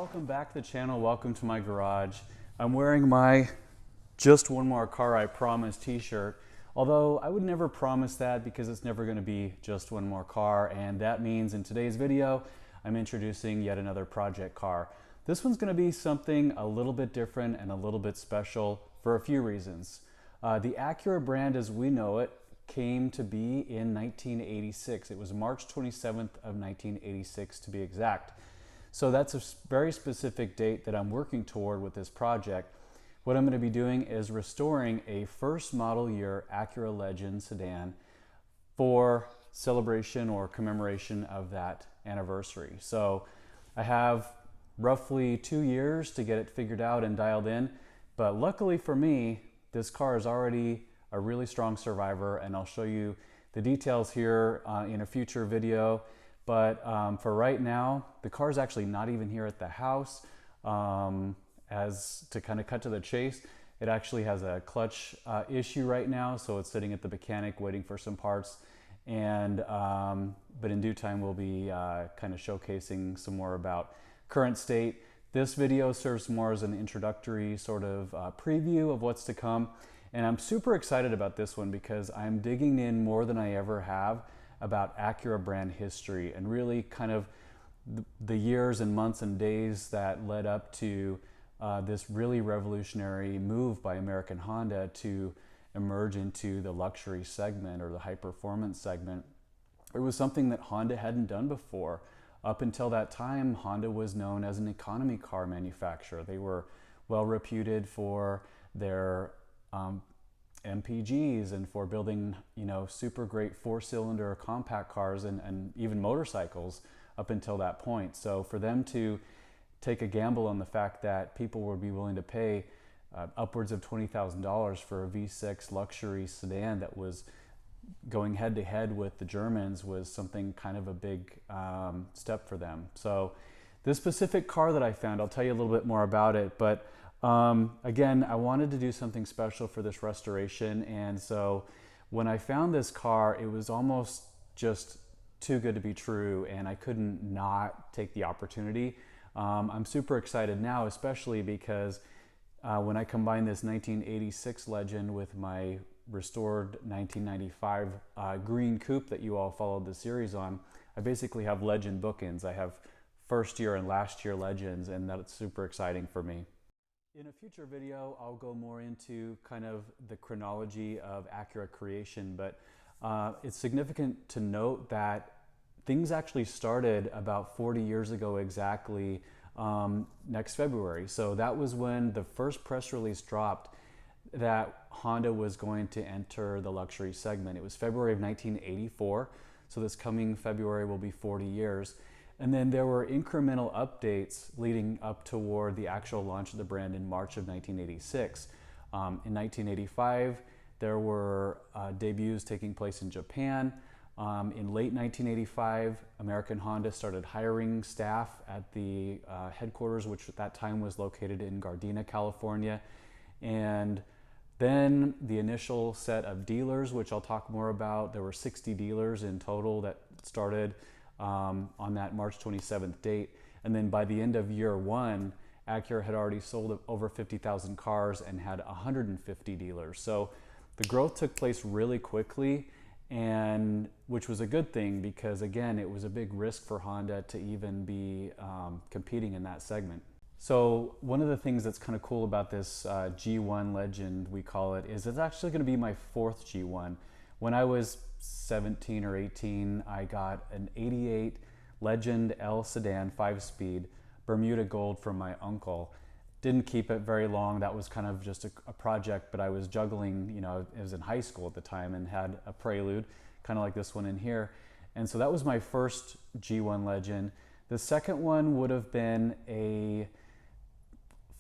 welcome back to the channel. Welcome to my garage. I'm wearing my "Just One More Car I Promise" t-shirt, although I would never promise that because it's never going to be just one more car, and that means in today's video I'm introducing yet another project car. This one's going to be something a little bit different and a little bit special for a few reasons. The Acura brand as we know it came to be in 1986. It was March 27th of 1986 to be exact. So that's a very specific date that I'm working toward with this project. What I'm going to be doing is restoring a first model year Acura Legend sedan for celebration or commemoration of that anniversary. So I have roughly 2 years to get it figured out and dialed in, but luckily for me, this car is already a really strong survivor, and I'll show you the details here in a future video. But for right now, the car is actually not even here at the house. As to kind of cut to the chase, it actually has a clutch issue right now, so it's sitting at the mechanic waiting for some parts. And but in due time, we'll be kind of showcasing some more about current state. This video serves more as an introductory sort of preview of what's to come. And I'm super excited about this one because I'm digging in more than I ever have about Acura brand history and really kind of the years and months and days that led up to this really revolutionary move by American Honda to emerge into the luxury segment or the high performance segment. It was something that Honda hadn't done before. Up until that time, Honda was known as an economy car manufacturer. They were well reputed for their MPGs and for building, super great four-cylinder compact cars and even motorcycles up until that point. So for them to take a gamble on the fact that people would be willing to pay upwards of $20,000 for a V6 luxury sedan that was going head to head with the Germans was something kind of a big step for them. So this specific car that I found, I'll tell you a little bit more about it, but again, I wanted to do something special for this restoration, and so when I found this car, it was almost just too good to be true, and I couldn't not take the opportunity. I'm super excited now, especially because when I combine this 1986 Legend with my restored 1995 green coupe that you all followed the series on, I basically have Legend bookends. I have first year and last year Legends, and that's super exciting for me. In a future video, I'll go more into kind of the chronology of Acura creation, but it's significant to note that things actually started about 40 years ago exactly next February. So that was when the first press release dropped that Honda was going to enter the luxury segment. It was February of 1984, so this coming February will be 40 years. And then there were incremental updates leading up toward the actual launch of the brand in March of 1986. In 1985, there were debuts taking place in Japan. In late 1985, American Honda started hiring staff at the headquarters, which at that time was located in Gardena, California. And then the initial set of dealers, which I'll talk more about, there were 60 dealers in total that started on that March 27th date. And then by the end of year one, Acura had already sold over 50,000 cars and had 150 dealers. So the growth took place really quickly, and which was a good thing because again, it was a big risk for Honda to even be competing in that segment. So one of the things that's kind of cool about this G1 Legend, we call it, is it's actually going to be my fourth G1. When I was 17 or 18, I got an 88 Legend L sedan 5-speed Bermuda Gold from my uncle. Didn't keep it very long. That was kind of just a project, but I was juggling, I was in high school at the time and had a Prelude, kind of like this one in here. And so that was my first G1 Legend. The second one would have been a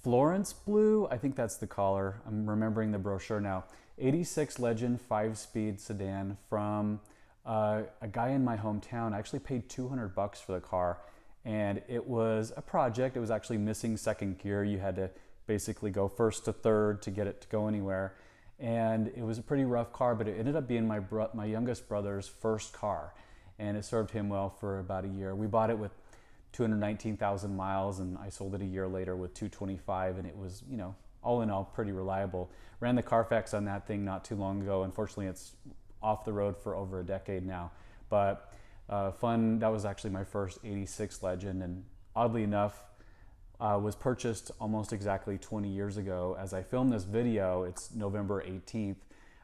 Florence Blue, I think that's the color. I'm remembering the brochure now. 86 Legend 5-speed sedan from a guy in my hometown. I actually paid $200 for the car, and it was a project. It was actually missing second gear. You had to basically go first to third to get it to go anywhere. And it was a pretty rough car, but it ended up being my youngest brother's first car, and it served him well for about a year. We bought it with 219,000 miles, and I sold it a year later with 225, and it was, you know, all in all pretty reliable. Ran the Carfax on that thing not too long ago. Unfortunately, it's off the road for over a decade now, but fun. That was actually my first 86 Legend, and oddly enough, was purchased almost exactly 20 years ago. As I film this video, it's November 18th.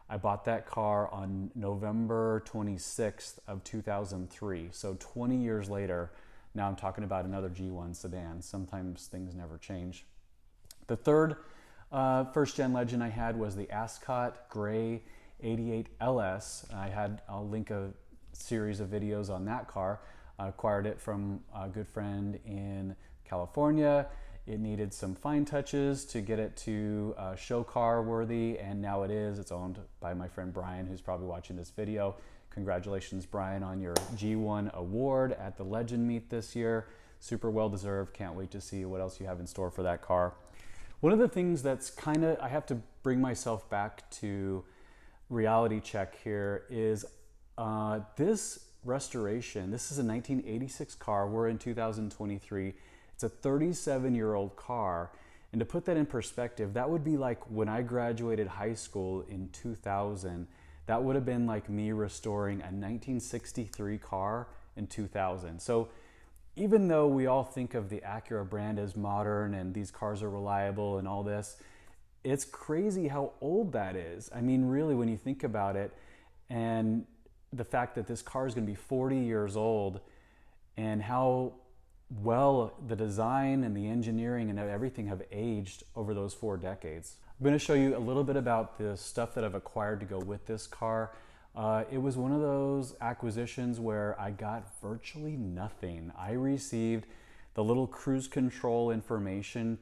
I bought that car on November 26th of 2003. So 20 years later, now I'm talking about another G1 sedan. Sometimes things never change. The third first gen Legend I had was the Ascot Gray 88 LS. I'll link a series of videos on that car. I acquired it from a good friend in California. It needed some fine touches to get it to show car worthy, and now it is. It's owned by my friend Brian, who's probably watching this video. Congratulations, Brian, on your G1 award at the Legend meet this year. Super well deserved. Can't wait to see what else you have in store for that car. One of the things that's I have to bring myself back to reality check here is this restoration. This is a 1986 car. We're in 2023. It's a 37-year-old car. And to put that in perspective, that would be like when I graduated high school in 2000. That would have been like me restoring a 1963 car in 2000. So even though we all think of the Acura brand as modern and these cars are reliable and all this, it's crazy how old that is. I mean, really, when you think about it, and the fact that this car is going to be 40 years old, and how well the design and the engineering and everything have aged over those 4 decades. I'm going to show you a little bit about the stuff that I've acquired to go with this car. It was one of those acquisitions where I got virtually nothing. I received the little cruise control information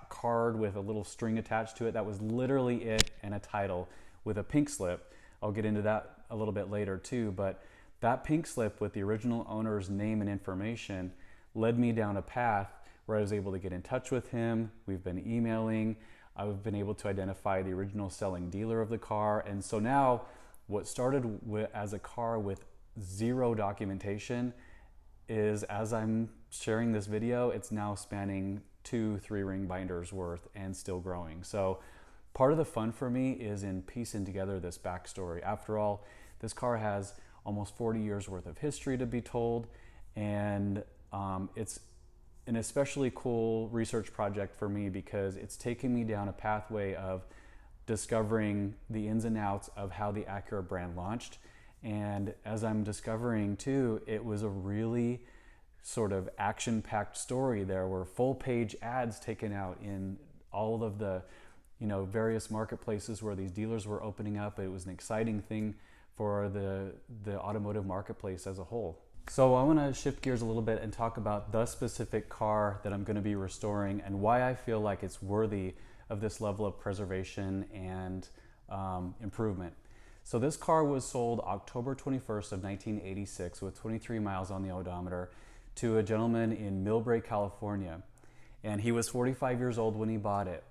card with a little string attached to it. That was literally it, and a title with a pink slip. I'll get into that a little bit later too, but that pink slip with the original owner's name and information led me down a path where I was able to get in touch with him. We've been emailing. I've been able to identify the original selling dealer of the car. And so now what started as a car with zero documentation is, as I'm sharing this video, it's now spanning 2-3 ring binders worth and still growing. So part of the fun for me is in piecing together this backstory. After all, this car has almost 40 years worth of history to be told, and it's an especially cool research project for me because it's taking me down a pathway of discovering the ins and outs of how the Acura brand launched. And as I'm discovering too, it was a really sort of action-packed story. There were full-page ads taken out in all of the, you know, various marketplaces where these dealers were opening up. It was an exciting thing for the automotive marketplace as a whole. So I want to shift gears a little bit and talk about the specific car that I'm going to be restoring and why I feel like it's worthy of this level of preservation and improvement. So this car was sold October 21st of 1986 with 23 miles on the odometer to a gentleman in Millbrae, California. And he was 45 years old when he bought it.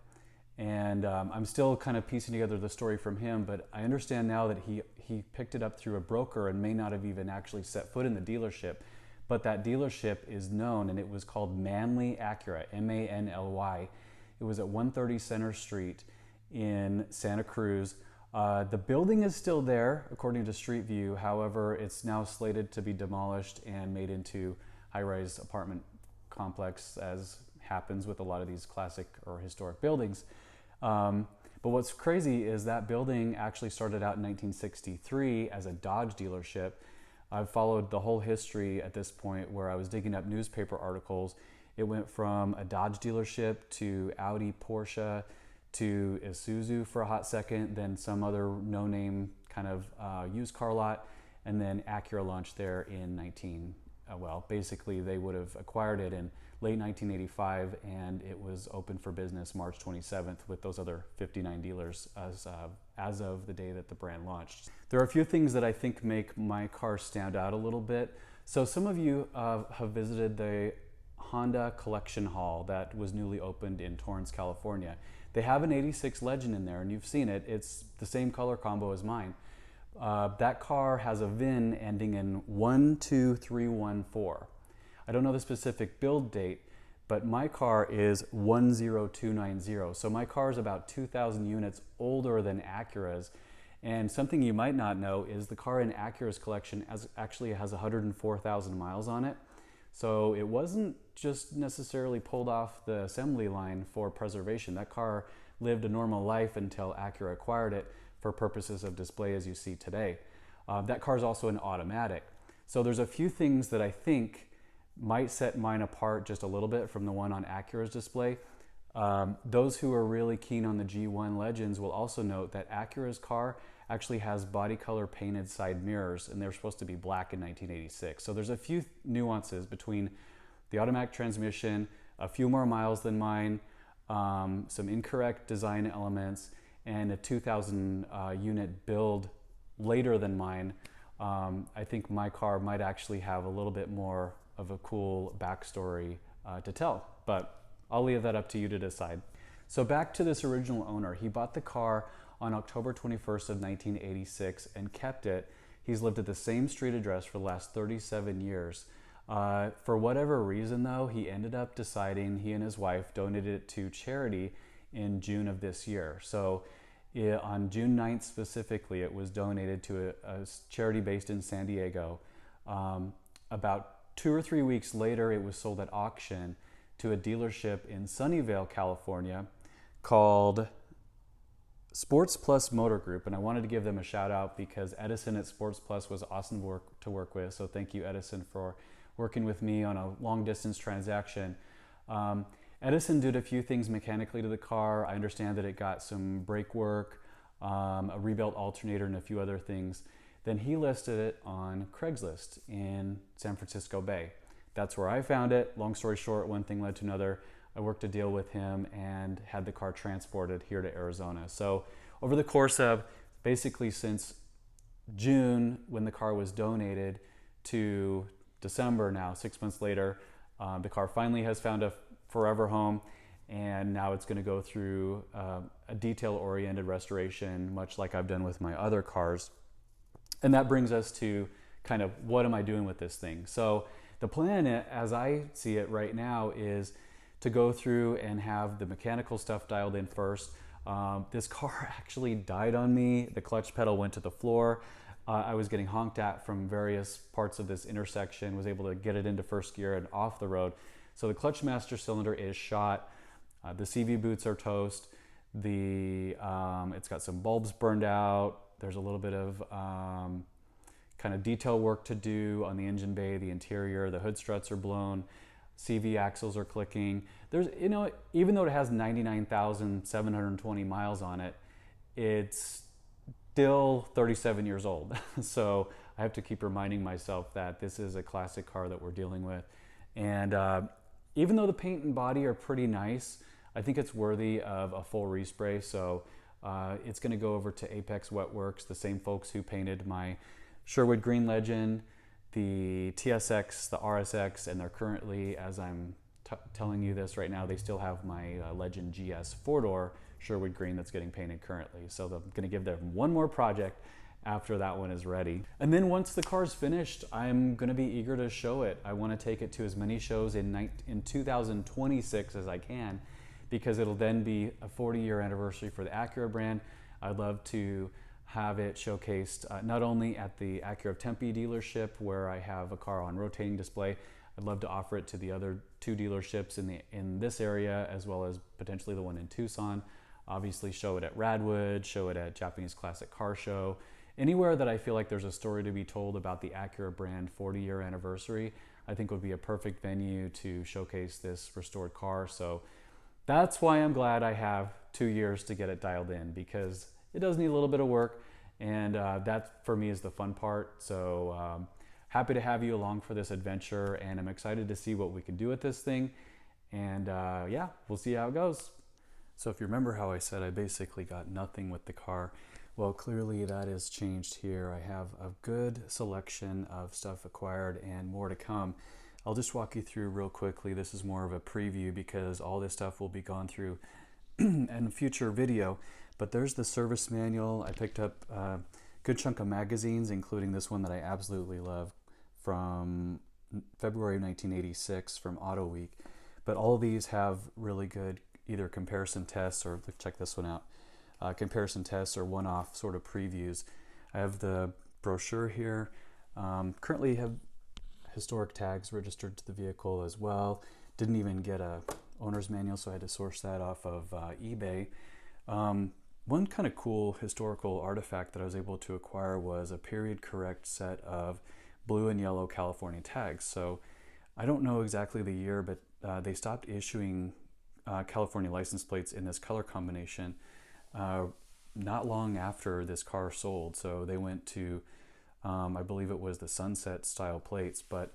And I'm still kind of piecing together the story from him, but I understand now that he picked it up through a broker and may not have even actually set foot in the dealership. But that dealership is known, and it was called Manly Acura, M-A-N-L-Y. It was at 130 Center Street in Santa Cruz. The building is still there, according to Street View. However, it's now slated to be demolished and made into high-rise apartment complex, as happens with a lot of these classic or historic buildings. But what's crazy is that building actually started out in 1963 as a Dodge dealership. I've followed the whole history at this point where I was digging up newspaper articles. It went from a Dodge dealership to Audi, Porsche, to Isuzu for a hot second, then some other no-name kind of used car lot, and then Acura launched there in basically they would have acquired it in late 1985, and it was open for business March 27th with those other 59 dealers as of the day that the brand launched. There are a few things that I think make my car stand out a little bit. So some of you have visited the Honda Collection Hall that was newly opened in Torrance, California. They have an 86 Legend in there, and you've seen it. It's the same color combo as mine. That car has a VIN ending in 12314. I don't know the specific build date, but my car is 10290. So my car is about 2,000 units older than Acura's. And something you might not know is the car in Acura's collection actually has 104,000 miles on it. So it wasn't just necessarily pulled off the assembly line for preservation. That car lived a normal life until Acura acquired it for purposes of display as you see today. That car is also an automatic. So there's a few things that I think might set mine apart just a little bit from the one on Acura's display. Those who are really keen on the G1 Legends will also note that Acura's car actually has body color painted side mirrors, and they're supposed to be black in 1986. So there's a few nuances between the automatic transmission, a few more miles than mine, some incorrect design elements, and a 2,000 unit build later than mine. I think my car might actually have a little bit more of a cool backstory to tell, but I'll leave that up to you to decide. So back to this original owner. He bought the car on October 21st of 1986 and kept it. He's lived at the same street address for the last 37 years. For whatever reason though, he ended up deciding he and his wife donated it to charity in June of this year. So on June 9th specifically, it was donated to a charity based in San Diego. About 2 or 3 weeks later, it was sold at auction to a dealership in Sunnyvale, California called Sports Plus Motor Group. And I wanted to give them a shout out because Edison at Sports Plus was awesome to work with. So thank you, Edison, for working with me on a long distance transaction. Edison did a few things mechanically to the car. I understand that it got some brake work, a rebuilt alternator, and a few other things. Then he listed it on Craigslist in San Francisco Bay. That's where I found it. Long story short, one thing led to another. I worked a deal with him and had the car transported here to Arizona. So over the course of basically since June, when the car was donated, to December now, 6 months later, the car finally has found a forever home, and now it's going to go through a detail-oriented restoration, much like I've done with my other cars. And that brings us to kind of what am I doing with this thing? So the plan, as I see it right now, is to go through and have the mechanical stuff dialed in first. This car actually died on me. The clutch pedal went to the floor. I was getting honked at from various parts of this intersection, was able to get it into first gear and off the road. So the clutch master cylinder is shot. The CV boots are toast. It's got some bulbs burned out. There's a little bit of kind of detail work to do on the engine bay, the interior. The hood struts are blown. CV axles are clicking. There's, even though it has 99,720 miles on it, it's still 37 years old. So I have to keep reminding myself that this is a classic car that we're dealing with. And even though the paint and body are pretty nice, I think it's worthy of a full respray. So it's going to go over to Apex Wet Works, the same folks who painted my Sherwood Green Legend, the TSX, the RSX, and they're currently, as I'm telling you this right now, they still have my Legend GS 4-door Sherwood Green that's getting painted currently. So I'm going to give them one more project after that one is ready. And then once the car's finished, I'm going to be eager to show it. I want to take it to as many shows in 2026 as I can, because it'll then be a 40-year anniversary for the Acura brand. I'd love to have it showcased not only at the Acura of Tempe dealership, where I have a car on rotating display. I'd love to offer it to the other 2 dealerships in this area, as well as potentially the one in Tucson. Obviously show it at Radwood, show it at Japanese Classic Car Show. Anywhere that I feel like there's a story to be told about the Acura brand 40-year anniversary, I think would be a perfect venue to showcase this restored car. So that's why I'm glad I have 2 years to get it dialed in, because it does need a little bit of work, and that for me is the fun part. So happy to have you along for this adventure, and I'm excited to see what we can do with this thing. And yeah, we'll see how it goes. So if you remember how I said I basically got nothing with the car, well, clearly that has changed here. I have a good selection of stuff acquired and more to come. I'll just walk you through real quickly. This is more of a preview because all this stuff will be gone through in a future video. But there's the service manual. I picked up a good chunk of magazines, including this one that I absolutely love from February 1986 from Auto Week. But all of these have really good either comparison tests, or let's check this one out, comparison tests or one-off sort of previews. I have the brochure here. Currently have historic tags registered to the vehicle as well. Didn't even get a owner's manual, so I had to source that off of eBay. One kind of cool historical artifact that I was able to acquire was a period correct set of blue and yellow California tags. So I don't know exactly the year, but they stopped issuing California license plates in this color combination not long after this car sold. So they went to, I believe it was the sunset style plates, but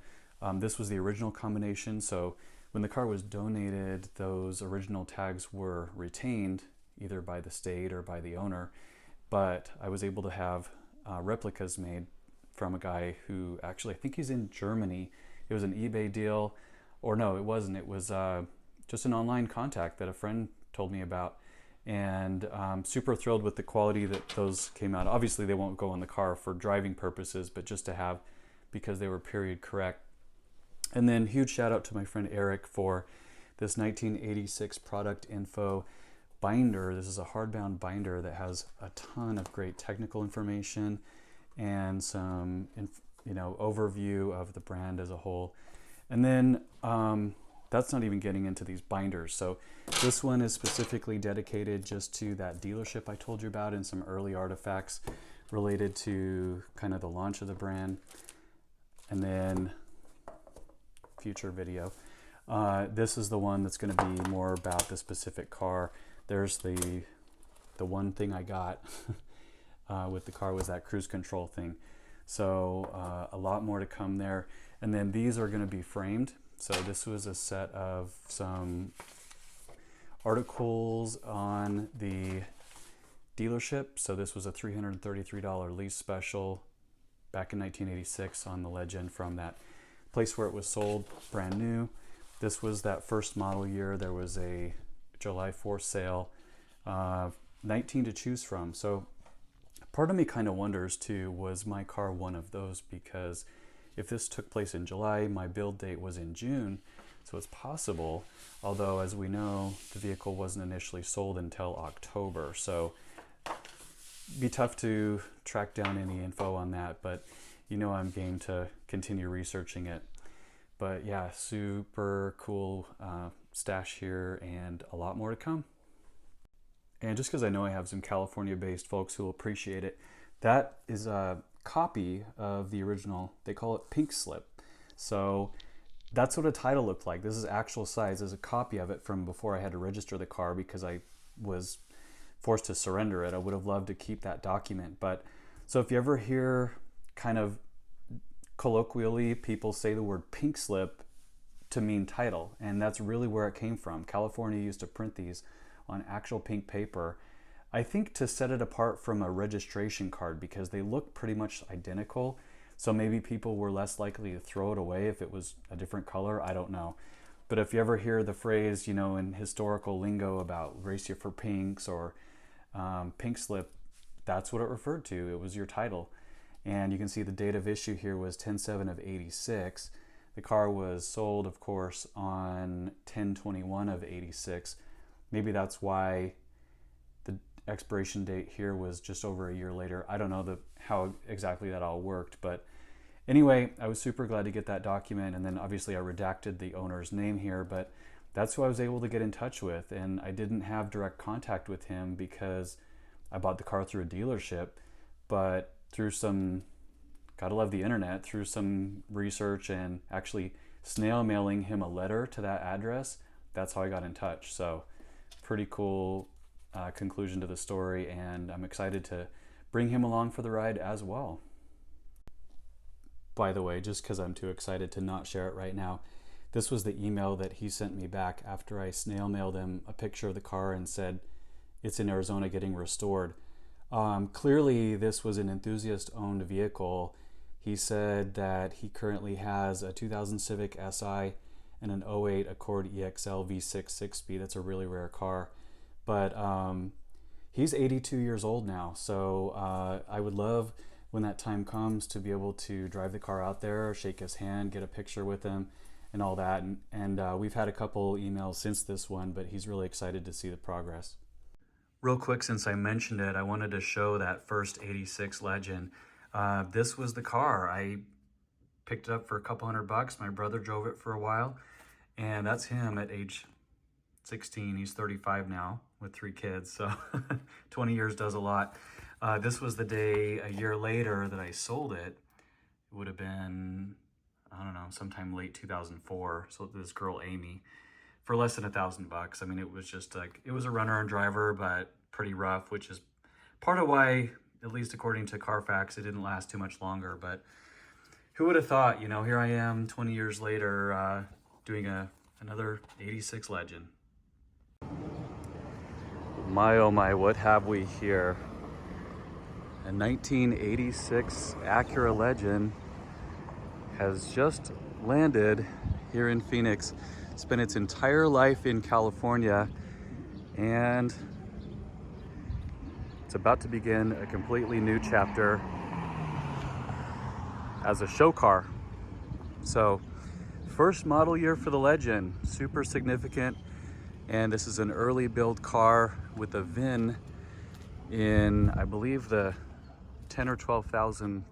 this was the original combination. So when the car was donated, those original tags were retained either by the state or by the owner, but I was able to have replicas made from a guy who actually, I think he's in Germany. It was an eBay deal, or no, it wasn't. It was just an online contact that a friend told me about, and I'm super thrilled with the quality that those came out. Obviously they won't go on the car for driving purposes, but just to have, because they were period correct. And then huge shout out to my friend Eric for this 1986 product info binder. This is a hardbound binder that has a ton of great technical information and some overview of the brand as a whole. And then that's not even getting into these binders. So this one is specifically dedicated just to that dealership I told you about and some early artifacts related to kind of the launch of the brand. And then future video. This is the one that's going to be more about the specific car. There's the one thing I got with the car was that cruise control thing. So a lot more to come there. And then these are going to be framed. So this was a set of some articles on the dealership. So this was a $333 lease special back in 1986 on the Legend from that place where it was sold brand new. This was that first model year. There was a July 4th sale, 19 to choose from. So part of me kind of wonders too, was my car one of those? Because if this took place in July, my build date was in June. So it's possible, although as we know, the vehicle wasn't initially sold until October. So it'd be tough to track down any info on that, but I'm game to continue researching it. But yeah, super cool stash here and a lot more to come. And just because I know I have some California-based folks who will appreciate it, that is a copy of the original. They call it Pink Slip. So that's what a title looked like. This is actual size. There's a copy of it from before I had to register the car because I was forced to surrender it. I would have loved to keep that document. But so if you ever hear kind of colloquially people say the word pink slip to mean title, and that's really where it came from. California used to print these on actual pink paper, I think to set it apart from a registration card because they look pretty much identical. So maybe people were less likely to throw it away if it was a different color. I don't know. But if you ever hear the phrase, in historical lingo about race you for pinks or pink slip, that's what it referred to. It was your title. And you can see the date of issue here was 10/7 of 86. The car was sold, of course, on 10/21 of 86. Maybe that's why the expiration date here was just over a year later. I don't know how exactly that all worked, but anyway, I was super glad to get that document. And then obviously I redacted the owner's name here, but that's who I was able to get in touch with. And I didn't have direct contact with him because I bought the car through a dealership, but through some, gotta love the internet, through some research and actually snail mailing him a letter to that address, that's how I got in touch. So pretty cool conclusion to the story, and I'm excited to bring him along for the ride as well. By the way, just because I'm too excited to not share it right now, this was the email that he sent me back after I snail mailed him a picture of the car and said it's in Arizona getting restored. Clearly this was an enthusiast-owned vehicle. He said that he currently has a 2000 Civic Si and an '08 Accord EXL V6 6-speed. That's a really rare car. But he's 82 years old now, so I would love when that time comes to be able to drive the car out there, shake his hand, get a picture with him and all that. And we've had a couple emails since this one, but he's really excited to see the progress. Real quick, since I mentioned it, I wanted to show that first 86 Legend. This was the car. I picked it up for a couple $100. My brother drove it for a while, and that's him at age 16. He's 35 now with 3 kids, so 20 years does a lot. This was the day a year later that I sold it. It would have been, I don't know, sometime late 2004. So this girl, Amy, for less than $1,000. I mean, it was just like, it was a runner and driver, but pretty rough, which is part of why, at least according to Carfax, it didn't last too much longer. But who would have thought, you know, here I am 20 years later doing another 86 Legend. My oh my, what have we here? A 1986 Acura Legend has just landed here in Phoenix. Spent its entire life in California, and it's about to begin a completely new chapter as a show car. So, first model year for the Legend, super significant. And this is an early build car with a VIN in, I believe, the 10 or 12,000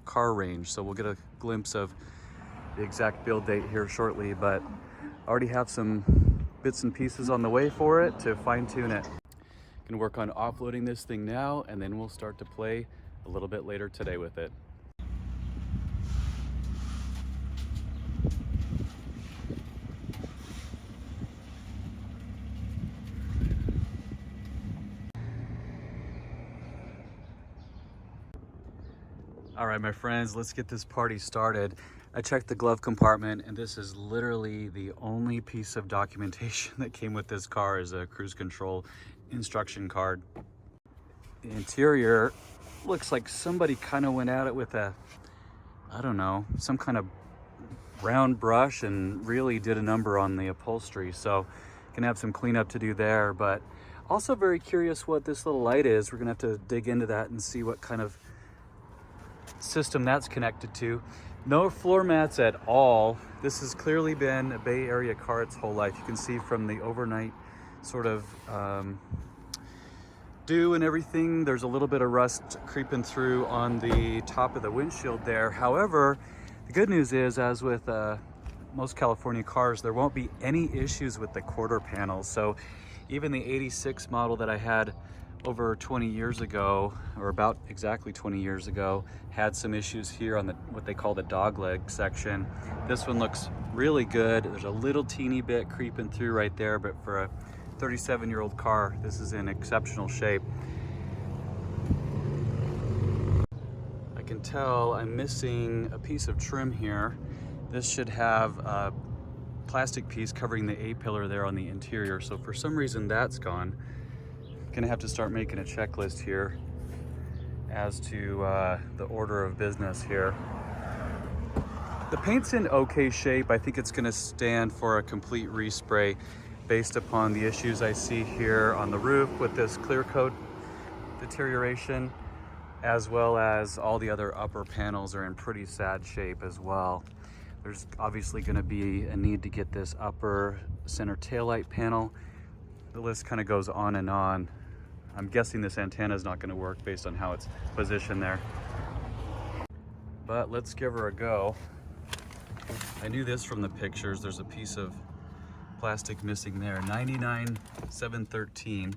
car range. So we'll get a glimpse of the exact build date here shortly, but I already have some bits and pieces on the way for it to fine tune it. Can work on offloading this thing now, and then we'll start to play a little bit later today with it. All right, my friends, let's get this party started. I checked the glove compartment, and this is literally the only piece of documentation that came with this car is a cruise control instruction card. The interior looks like somebody kind of went at it with a, I don't know, some kind of round brush and really did a number on the upholstery. So gonna have some cleanup to do there, but also very curious what this little light is. We're gonna have to dig into that and see what kind of system that's connected to. No floor mats at all. This has clearly been a Bay Area car its whole life. You can see from the overnight sort of dew and everything, there's a little bit of rust creeping through on the top of the windshield there. However, the good news is, as with most California cars, there won't be any issues with the quarter panels. So even the 86 model that I had over 20 years ago, or about exactly 20 years ago, had some issues here on the what they call the dog leg section. This one looks really good. There's a little teeny bit creeping through right there, but for a 37-year-old car, this is in exceptional shape. I can tell I'm missing a piece of trim here. This should have a plastic piece covering the A-pillar there on the interior, so for some reason that's gone. Gonna have to start making a checklist here as to the order of business here. The paint's in okay shape. I think it's gonna stand for a complete respray based upon the issues I see here on the roof with this clear coat deterioration, as well as all the other upper panels are in pretty sad shape as well. There's obviously gonna be a need to get this upper center taillight panel. The list kind of goes on and on. I'm guessing this antenna is not going to work based on how it's positioned there. But let's give her a go. I knew this from the pictures. There's a piece of plastic missing there. 99713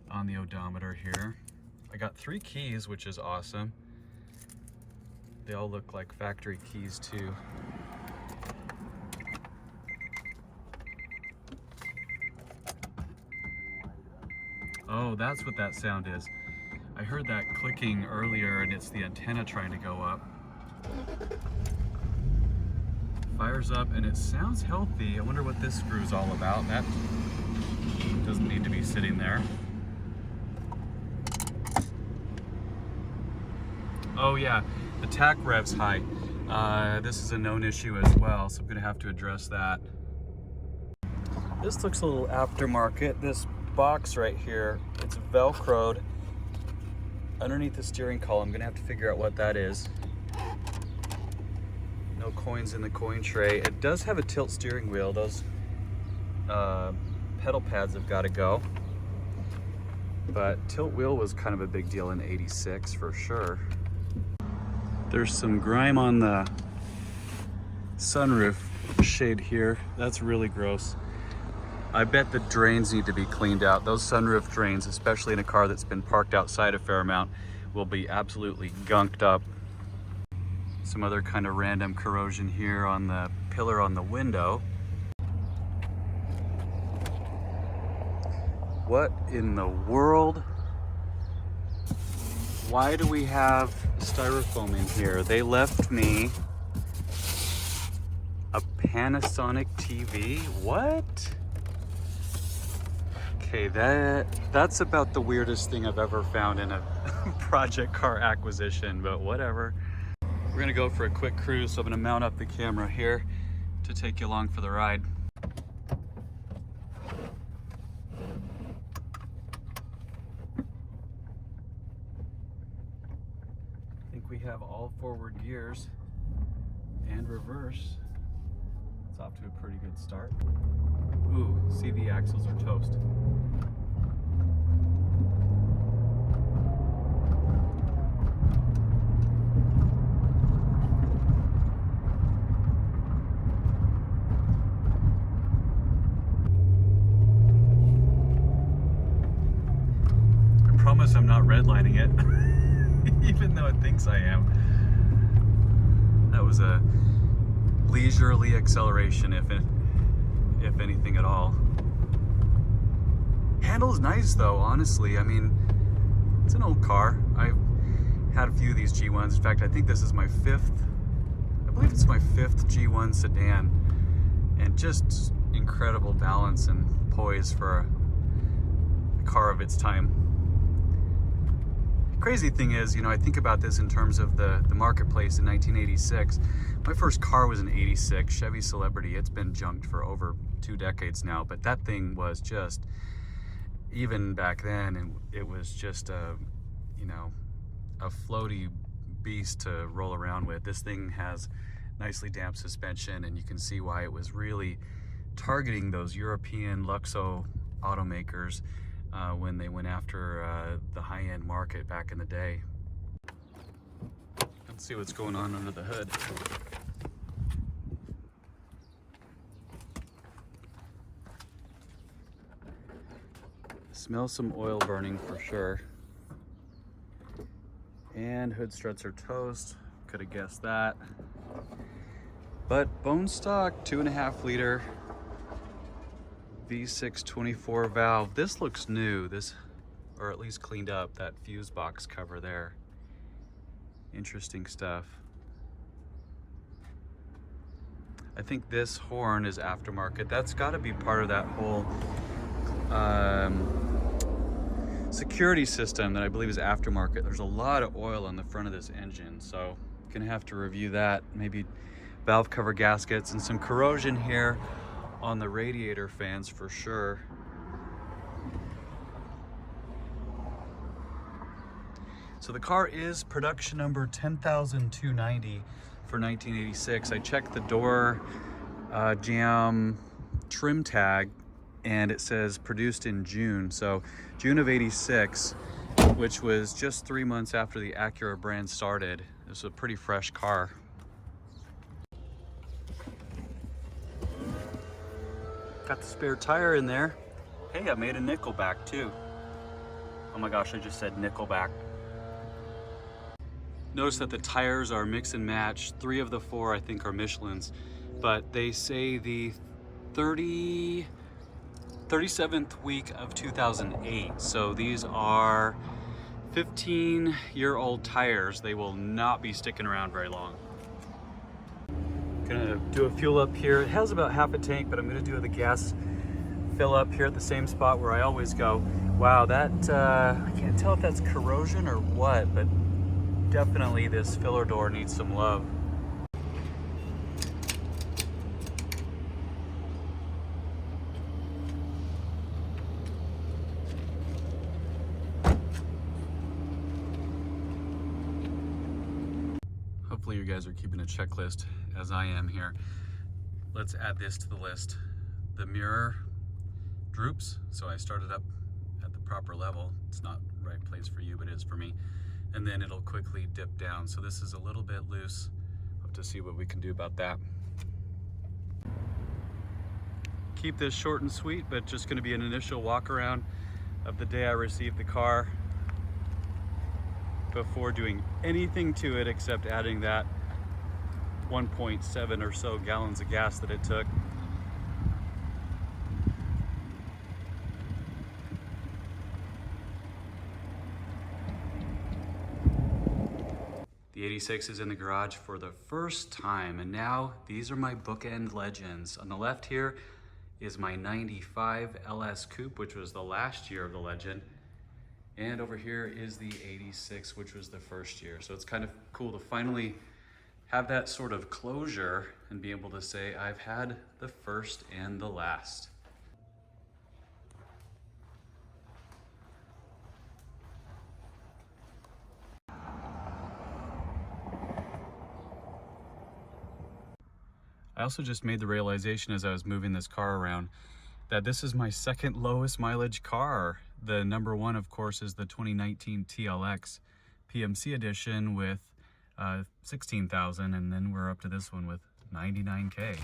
on the odometer here. I got 3 keys, which is awesome. They all look like factory keys too. Oh, that's what that sound is. I heard that clicking earlier, and it's the antenna trying to go up. Fires up, and it sounds healthy. I wonder what this screw's all about. That doesn't need to be sitting there. Oh yeah, the tach rev's high. This is a known issue as well, so I'm gonna have to address that. This looks a little aftermarket. This box right here, it's velcroed underneath the steering column. I'm gonna have to figure out what that is. No coins in the coin tray. It does have a tilt steering wheel. Those pedal pads have got to go. But tilt wheel was kind of a big deal in '86 for sure. There's some grime on the sunroof shade here. That's really gross. I bet the drains need to be cleaned out. Those sunroof drains, especially in a car that's been parked outside a fair amount, will be absolutely gunked up. Some other kind of random corrosion here on the pillar on the window. What in the world? Why do we have styrofoam in here? They left me a Panasonic TV? What? Okay, that's about the weirdest thing I've ever found in a project car acquisition, but whatever. We're gonna go for a quick cruise, so I'm gonna mount up the camera here to take you along for the ride. I think we have all forward gears and reverse. It's off to a pretty good start. Ooh, CV axles are toast. I promise I'm not redlining it, even though it thinks I am. That was a leisurely acceleration, if anything at all. Handles nice though, honestly. I mean, it's an old car. I've had a few of these G1s. In fact, I think this is my fifth, I believe it's my fifth G1 sedan. And just incredible balance and poise for a car of its time. Crazy thing is, you know, I think about this in terms of the marketplace in 1986. My first car was an '86 Chevy Celebrity. It's been junked for over 2 decades now, but that thing was just, even back then, and it was just a, you know, a floaty beast to roll around with. This thing has nicely damped suspension, and you can see why it was really targeting those European Luxo automakers when they went after the high-end market back in the day. Let's see what's going on under the hood. Smell some oil burning for sure. And hood struts are toast. Could have guessed that. But bone stock, 2.5 liter V6 24 valve. This looks new. This, or at least cleaned up, that fuse box cover there. Interesting stuff. I think this horn is aftermarket. That's got to be part of that whole security system that I believe is aftermarket. There's a lot of oil on the front of this engine, so gonna have to review that. Maybe valve cover gaskets and some corrosion here on the radiator fans for sure. So the car is production number 10,290 for 1986. I checked the door jamb trim tag and it says produced in June. So June of '86, which was just 3 months after the Acura brand started. It was a pretty fresh car. Got the spare tire in there. Hey, I made a Nickelback too. Oh my gosh, I just said Nickelback. Notice that the tires are mix and match. 3 of the 4 I think are Michelin's, but they say the 37th week of 2008. So these are 15-year-old tires. They will not be sticking around very long. Gonna do a fuel up here. It has about half a tank, but I'm gonna do the gas fill up here at the same spot where I always go. Wow, that, I can't tell if that's corrosion or what, but definitely this filler door needs some love. Hopefully you guys are keeping a checklist as I am here. Let's add this to the list. The mirror droops, so I started up at the proper level. It's not the right place for you, but it is for me. And then it'll quickly dip down. So this is a little bit loose. We'll have to see what we can do about that. Keep this short and sweet, but just gonna be an initial walk around of the day I received the car before doing anything to it except adding that 1.7 or so gallons of gas that it took. The 86 is in the garage for the first time, and now these are my bookend legends. On the left here is my 95 LS Coupe, which was the last year of the legend. And over here is the 86, which was the first year. So it's kind of cool to finally have that sort of closure and be able to say, I've had the first and the last. I also just made the realization as I was moving this car around that this is my second lowest mileage car. The number one, of course, is the 2019 TLX PMC edition with 16,000, and then we're up to this one with 99K.